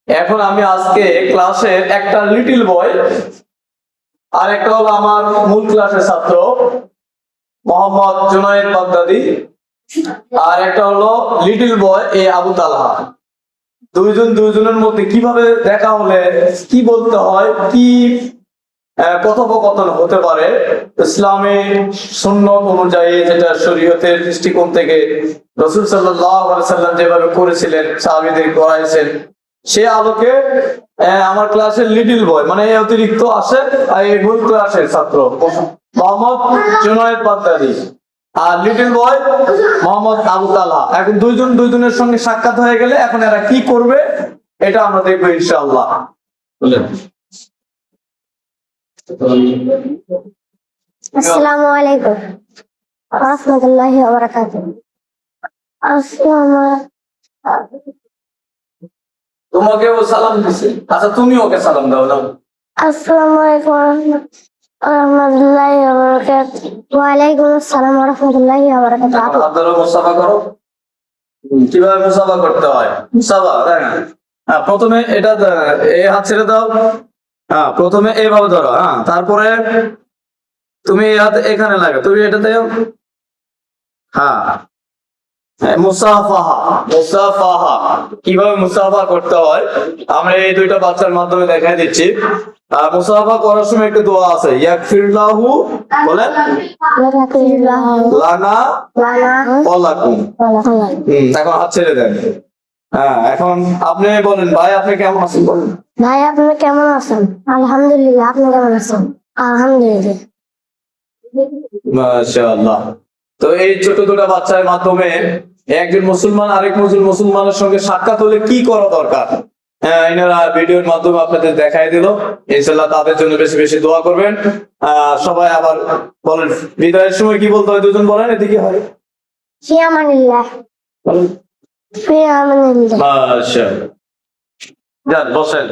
এখন আমি আজকে ক্লাসের একটা লিটল বয় আর একটা হলো আমার মূল ক্লাসের ছাত্র মোহাম্মদ জুনায়েদ বাগদাদি, আর একটা হলো লিটল বয় এ আবু তালহা। দুইজনের মধ্যে কিভাবে দেখা হলে কি বলতে হয়, কি কথোপকথন হতে পারে ইসলামী সুন্নত অনুযায়ী, যেটা শরীয়তের দৃষ্টিকোণ থেকে রাসূল সাল্লাল্লাহু আলাইহি সাল্লাম যেভাবে করেছিলেন, সাহাবীদের করাইছেন, সে আলোকে আমার ক্লাসের লিটল বয় মানে অতিরিক্ত আসে এই মূল ক্লাসের ছাত্র মোহাম্মদ জুনায়েদ বাগদাদি আর লিটল বয় মোহাম্মদ আবু তালহা, এখন দুইজনের সঙ্গে সাক্ষাৎ হয়ে গেলে এখন এরা কি করবে এটা আমরা দেখবো ইনশাআল্লাহ। বলেন। আসসালামু আলাইকুম ওয়া রাহমাতুল্লাহি ওয়া বারাকাতুহু। তোমাকেও সালাম দিছে, আচ্ছা তুমি ওকে সালাম দাও না। আসসালামু আলাইকুম ওয়া রাহমাতুল্লাহি ওয়া বারাকাতুহু। ওয়া আলাইকুম আসসালাম ওয়া রাহমাতুল্লাহি ওয়া বারাকাতুহু। আপনারা মুসাফা করো। কিভাবে মুসাফা করতে হয়? মুসাফা দেখেন, প্রথমে এটা এই হাত ছেড়ে দাও, প্রথমে এইভাবে ধরো, তারপরে তুমি এই হাত এখানে লাগো, তুমি এটা দাও, মুসাফাহা। মুসাফাহা কিভাবে মুসাফা করতে হয় আমরা এই দুইটা বাচ্চার মাধ্যমে দেখাই দিচ্ছি। মুসাফা করার সময় একটা দোয়া আছে, ইয়াগফিরলাহু বলেন লানা ওয়া লাকুম। এখন হাত ছেড়ে দেন। এখন আপনি বলেন, ভাই আপনি কেমন আছেন বলেন। ভাই আপনি কেমন আছেন? আলহামদুলিল্লাহ। আপনি কেমন আছেন? আলহামদুলিল্লাহ। মাশাআল্লাহ। তো এই ছোট দুটো বাচ্চার মাধ্যমে একজন মুসলমান আরেক মুসলমানের সঙ্গে সাক্ষাৎ হলে কি করা দরকার, এনারা ভিডিওর মাধ্যমে আপনাদের দেখাই দিল। ইনশাআল্লাহ তাদের জন্য বেশি বেশি দোয়া করবেন। সবাই আবার বলেন বিদায়ের সময় কি বলতে হয়, দুজন বলেন, এদিকে হয় ফি আমানিল্লাহ। বলেন ফি আমানিল্লাহ। মাশাআল্লাহ। যান বসেন।